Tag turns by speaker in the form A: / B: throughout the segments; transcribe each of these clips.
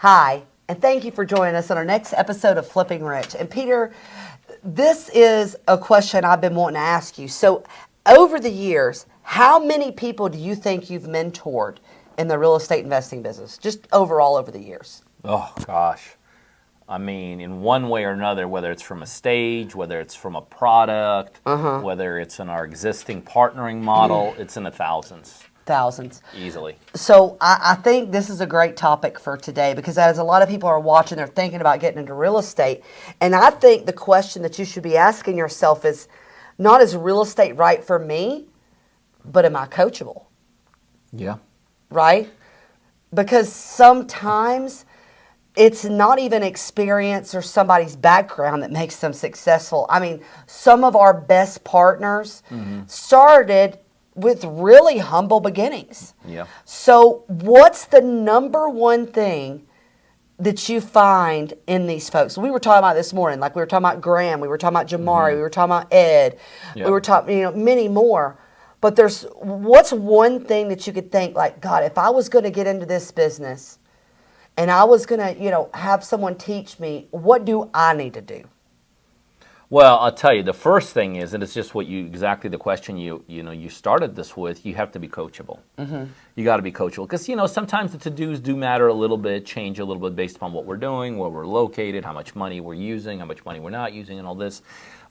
A: Hi, and thank you for joining us on our next episode of Flipping Rich. And Peter, this is a question I've been wanting to ask you. So, over the years, how many people do you think you've mentored in the real estate investing business, just overall over the years?
B: Oh, gosh. I mean, in one way or another, whether it's from a stage, whether it's from a product, whether it's in our existing partnering model, it's in the thousands.
A: Thousands.
B: Easily.
A: So I think this is a great topic for today because as a lot of people are watching, they're thinking about getting into real estate. And I think the question that you should be asking yourself is not is real estate right for me, but am I coachable?
B: Yeah.
A: Right? Because sometimes it's not even experience or somebody's background that makes them successful. I mean, some of our best partners started with really humble beginnings.
B: Yeah.
A: So what's the number one thing that you find in these folks? We were talking about this morning, like we were talking about Graham, we were talking about Jamari, we were talking about Ed, we were talking, many more. But what's one thing that you could think like, God, if I was going to get into this business and I was going to, have someone teach me, what do I need to do?
B: Well, I'll tell you, the first thing is, and it's just exactly the question you started this with, you have to be coachable. You got to be coachable. Because, sometimes the to-dos do matter a little bit, change a little bit based upon what we're doing, where we're located, how much money we're using, how much money we're not using, and all this.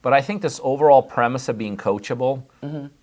B: But I think this overall premise of being coachable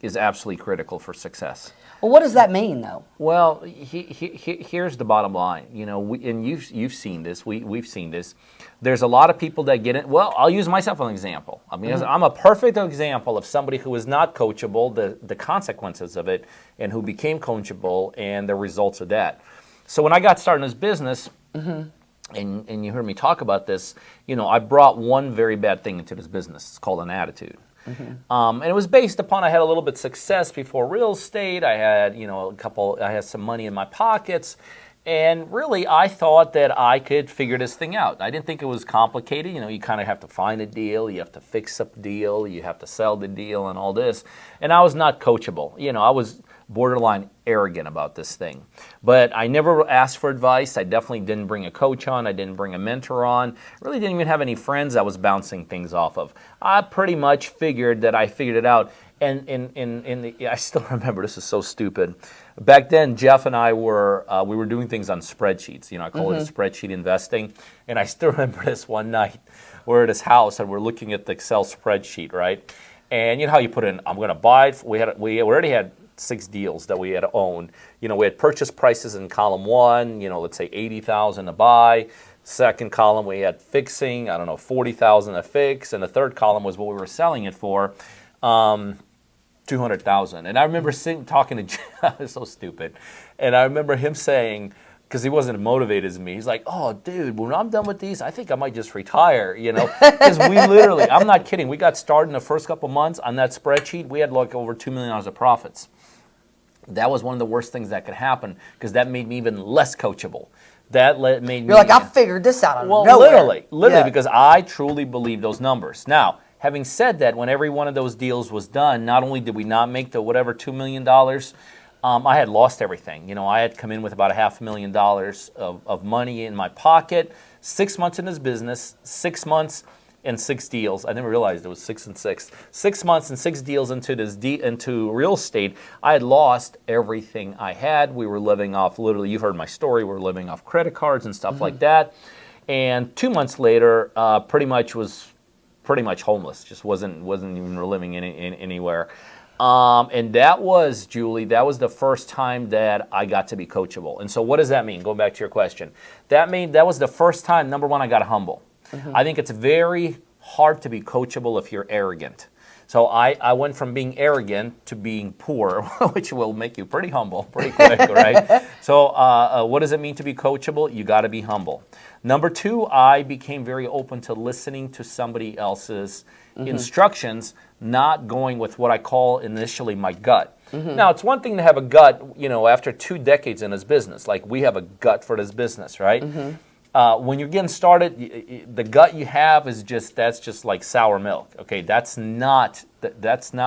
B: is absolutely critical for success.
A: Well, what does that mean, though?
B: Well, here's the bottom line. And you've seen this. We've seen this. There's a lot of people that get it. Well, I'll use myself as an example. I mean, I'm a perfect example of somebody who is not coachable, the consequences of it, and who became coachable, and the results of that. So when I got started in this business, and you heard me talk about this, I brought one very bad thing into this business. It's called an attitude. And it was based upon I had a little bit of success before real estate. I had, I had some money in my pockets. And really, I thought that I could figure this thing out. I didn't think it was complicated. You kind of have to find a deal. You have to fix up the deal. You have to sell the deal and all this. And I was not coachable. I was borderline arrogant about this thing. But I never asked for advice. I definitely didn't bring a coach on. I didn't bring a mentor on. Really didn't even have any friends I was bouncing things off of. I pretty much figured that I figured it out. And I still remember, this is so stupid. Back then, Jeff and I we were doing things on spreadsheets. I call it spreadsheet investing. And I still remember this one night. We're at his house and we're looking at the Excel spreadsheet, right? And you know how you put in, I'm going to buy. We already had 6 deals that we had owned. We had purchase prices in column 1. Let's say $80,000 to buy. Second column we had fixing. I don't know, $40,000 to fix. And the third column was what we were selling it for. $200,000. And I remember talking to Jeff, it's so stupid. And I remember him saying, because he wasn't motivated as me, he's like, oh, dude, when I'm done with these, I think I might just retire, Because we literally, I'm not kidding, we got started in the first couple months on that spreadsheet. We had like over $2 million of profits. That was one of the worst things that could happen because that made me even less coachable. Made me...
A: You're like, I figured this out.
B: Well, literally, because I truly believe those numbers. Now, having said that, when every one of those deals was done, not only did we not make the whatever $2 million, I had lost everything. I had come in with about $500,000 of money in my pocket. 6 months in this business, 6 months and 6 deals. I never realized it was 6 and 6. 6 months and 6 deals into real estate. I had lost everything I had. We were living off, literally, you heard my story, we were living off credit cards and stuff like that. And 2 months later, pretty much homeless. Just wasn't even living anywhere. And that was, Julie, that was the first time that I got to be coachable. And so what does that mean? Going back to your question. That was the first time, number one, I got humble. I think it's very hard to be coachable if you're arrogant. So I went from being arrogant to being poor, which will make you pretty humble pretty quick, right? So what does it mean to be coachable? You got to be humble. Number 2, I became very open to listening to somebody else's instructions, not going with what I call initially my gut. Now, it's one thing to have a gut, after 2 decades in this business. Like, we have a gut for this business, right? When you're getting started, the gut you have is that's just like sour milk. Okay, that's not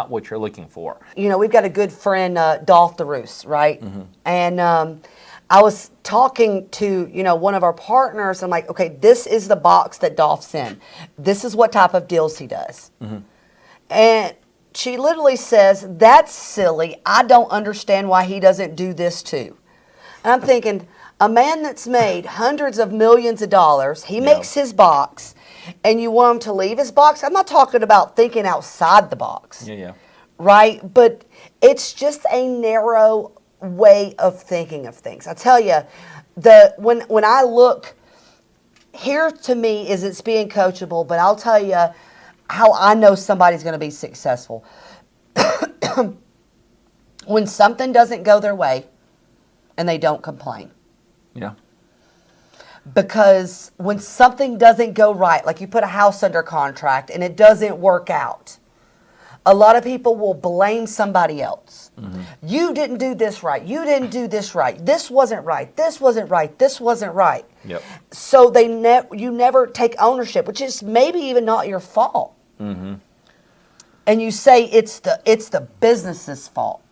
B: what you're looking for.
A: We've got a good friend, Dolph the Roos, right? And I was talking to, one of our partners. I'm like, okay, this is the box that Dolph's in. This is what type of deals he does. Mm-hmm. And she literally says, that's silly. I don't understand why he doesn't do this too. And I'm thinking, a man that's made hundreds of millions of dollars, he makes his box, and you want him to leave his box? I'm not talking about thinking outside the box.
B: Yeah.
A: Right? But it's just a narrow way of thinking of things. I tell you, when I look, here to me is it's being coachable, but I'll tell you how I know somebody's going to be successful. When something doesn't go their way and they don't complain.
B: Yeah.
A: Because when something doesn't go right, like you put a house under contract and it doesn't work out, a lot of people will blame somebody else. Mm-hmm. You didn't do this right. You didn't do this right. This wasn't right. This wasn't right. This wasn't right.
B: Yep.
A: So you never take ownership, which is maybe even not your fault. Mm-hmm. And you say it's the business's fault.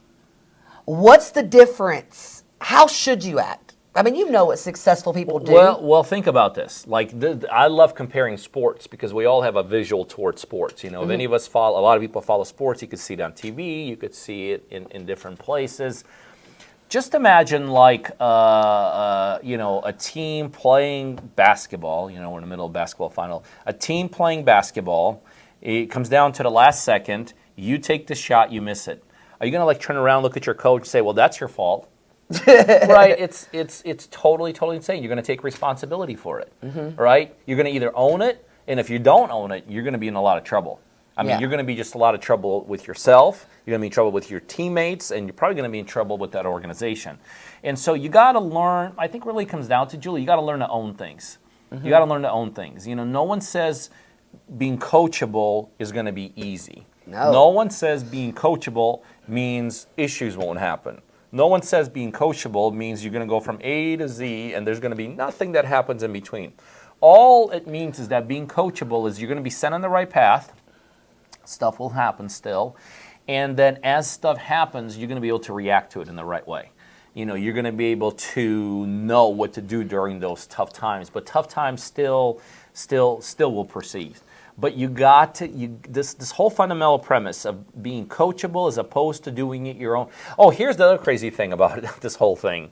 A: What's the difference? How should you act? I mean, you know what successful people do.
B: Well, think about this. Like, I love comparing sports because we all have a visual towards sports. If any of us a lot of people follow sports, you could see it on TV, you could see it in different places. Just imagine like, a team playing basketball. We're in the middle of basketball final. A team playing basketball. It comes down to the last second. You take the shot, you miss it. Are you going to turn around, look at your coach, and say, well, that's your fault? Right? It's totally insane. You're going to take responsibility for it, right? You're going to either own it, and if you don't own it, you're going to be in a lot of trouble. I mean, you're going to be just a lot of trouble with yourself. You're going to be in trouble with your teammates, and you're probably going to be in trouble with that organization. And so you got to learn. I think really comes down to, Julie, you got to learn to own things. You got to learn to own things. No one says being coachable is going to be easy. No one says being coachable means issues won't happen. No one says being coachable means you're going to go from A to Z and there's going to be nothing that happens in between. All it means is that being coachable is you're going to be sent on the right path. Stuff will happen still. And then as stuff happens, you're going to be able to react to it in the right way. You're going to be able to know what to do during those tough times. But tough times still will proceed. But you got to, this whole fundamental premise of being coachable as opposed to doing it your own. Oh, here's the other crazy thing about it, this whole thing.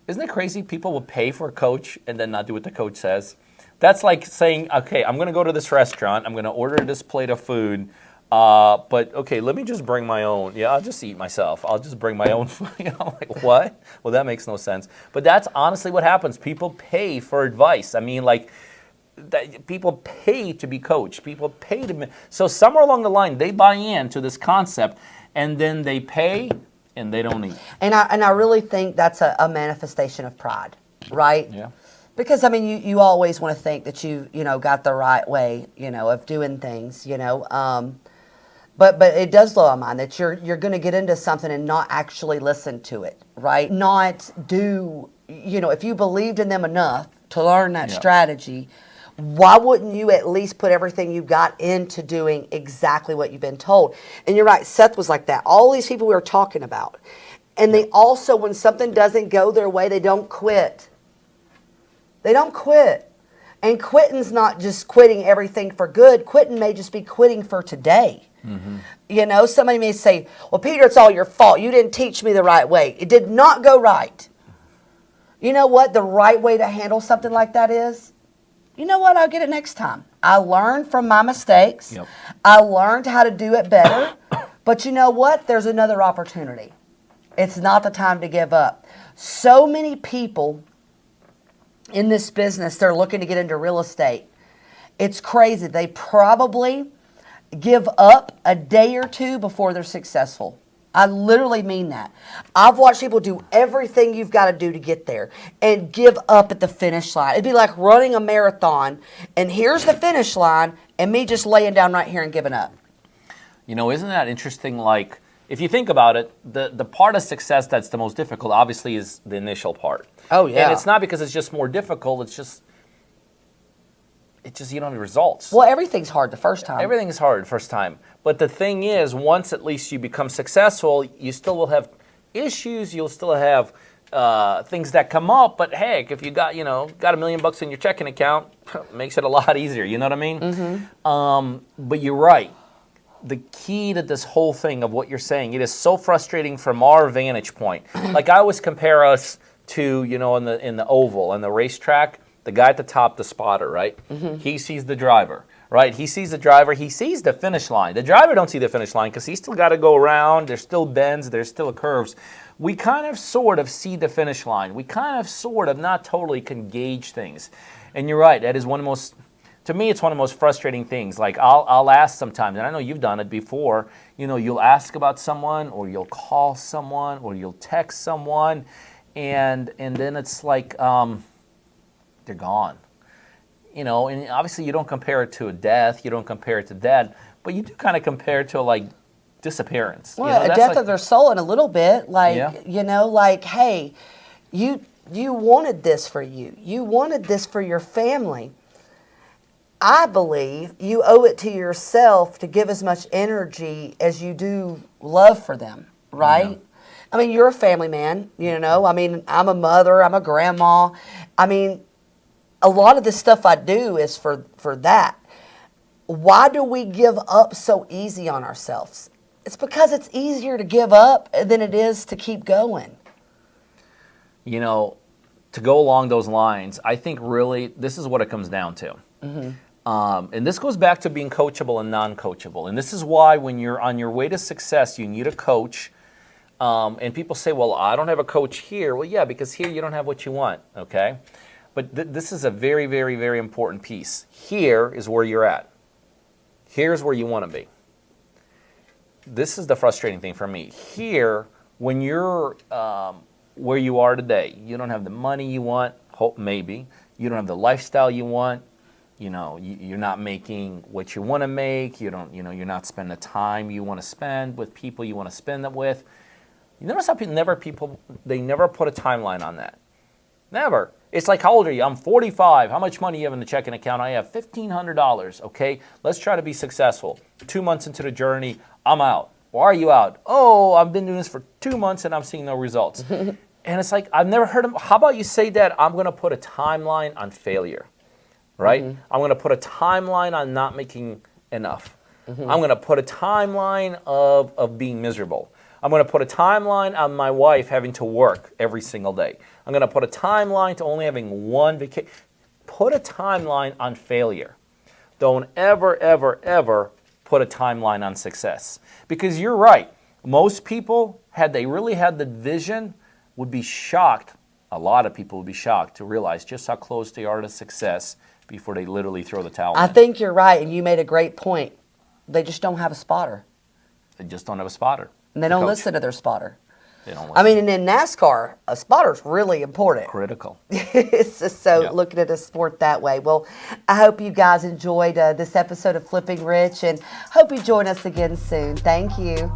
B: Isn't it crazy people will pay for a coach and then not do what the coach says? That's like saying, okay, I'm going to go to this restaurant. I'm going to order this plate of food. But, okay, let me just bring my own. Yeah, I'll just eat myself. I'll just bring my own food. Like, what? Well, that makes no sense. But that's honestly what happens. People pay for advice. I mean, that people pay to be coached. People pay to. So somewhere along the line, they buy into this concept, and then they pay, and they don't eat.
A: And I really think that's a manifestation of pride, right?
B: Yeah.
A: Because I mean, you always want to think that you got the right way, of doing things, But it does blow my mind that you're going to get into something and not actually listen to it, right? Not do, if you believed in them enough to learn that strategy. Why wouldn't you at least put everything you got into doing exactly what you've been told? And you're right, Seth was like that. All these people we were talking about. And they also, when something doesn't go their way, they don't quit. They don't quit. And quitting's not just quitting everything for good. Quitting may just be quitting for today. Mm-hmm. Somebody may say, well, Peter, it's all your fault. You didn't teach me the right way. It did not go right. You know what the right way to handle something like that is? You know what? I'll get it next time. I learned from my mistakes. Yep. I learned how to do it better. But you know what? There's another opportunity. It's not the time to give up. So many people in this business, they're looking to get into real estate. It's crazy. They probably give up a day or two before they're successful. I literally mean that. I've watched people do everything you've got to do to get there and give up at the finish line. It'd be like running a marathon, and here's the finish line, and me just laying down right here and giving up.
B: Isn't that interesting? Like, if you think about it, the part of success that's the most difficult, obviously, is the initial part.
A: Oh, yeah.
B: And it's not because it's just more difficult. It's just you don't have results.
A: Well, everything's hard the first time.
B: Everything is hard the first time. But the thing is, once at least you become successful, you still will have issues. You'll still have things that come up. But heck, if you got got $1 million in your checking account, makes it a lot easier. You know what I mean? But you're right. The key to this whole thing of what you're saying, it is so frustrating from our vantage point. Like I always compare us to, in the oval and the racetrack, the guy at the top, the spotter, right? He sees the driver, right? He sees the driver. He sees the finish line. The driver don't see the finish line because he's still got to go around. There's still bends. There's still curves. We kind of sort of see the finish line. We kind of sort of not totally can gauge things. And you're right. That is one of the most, to me, it's one of the most frustrating things. Like I'll ask sometimes, and I know you've done it before, you'll ask about someone or you'll call someone or you'll text someone and then it's like they're gone. And obviously you don't compare it to a death, you don't compare it to that, but you do kind of compare it to like disappearance.
A: Well, a death of their soul in a little bit, like, like, hey, you wanted this for you. You wanted this for your family. I believe you owe it to yourself to give as much energy as you do love for them, right? Yeah. I mean, you're a family man, I mean, I'm a mother, I'm a grandma. I mean, a lot of the stuff I do is for that. Why do we give up so easy on ourselves? It's because it's easier to give up than it is to keep going.
B: To go along those lines, I think really this is what it comes down to. And this goes back to being coachable and non-coachable. And this is why when you're on your way to success, you need a coach. And people say, well, I don't have a coach here. Well, yeah, because here you don't have what you want, okay? But this is a very, very, very important piece. Here is where you're at. Here's where you want to be. This is the frustrating thing for me. Here, when you're where you are today, you don't have the money you want, maybe. You don't have the lifestyle you want. You're not making what you want to make. You're not spending the time you want to spend with people you want to spend it with. You notice how they never put a timeline on that. Never. It's like, how old are you? I'm 45. How much money you have in the checking account? I have $1,500. Okay, let's try to be successful. 2 months into the journey, I'm out. Why are you out? Oh, I've been doing this for 2 months and I'm seeing no results. And it's like, I've never heard of, how about you say that I'm going to put a timeline on failure, right? I'm going to put a timeline on not making enough. I'm going to put a timeline of being miserable. I'm going to put a timeline on my wife having to work every single day. I'm going to put a timeline to only having one vacation. Put a timeline on failure. Don't ever, ever, ever put a timeline on success. Because you're right. Most people, had they really had the vision, would be shocked. A lot of people would be shocked to realize just how close they are to success before they literally throw the towel in.
A: I think you're right, and you made a great point. They just don't have a spotter.
B: They just don't have a spotter.
A: And they don't listen to their spotter.
B: They don't listen.
A: I mean, and in NASCAR, a spotter's really important.
B: Critical.
A: It's just so looking at a sport that way. Well, I hope you guys enjoyed this episode of Flipping Rich, and hope you join us again soon. Thank you.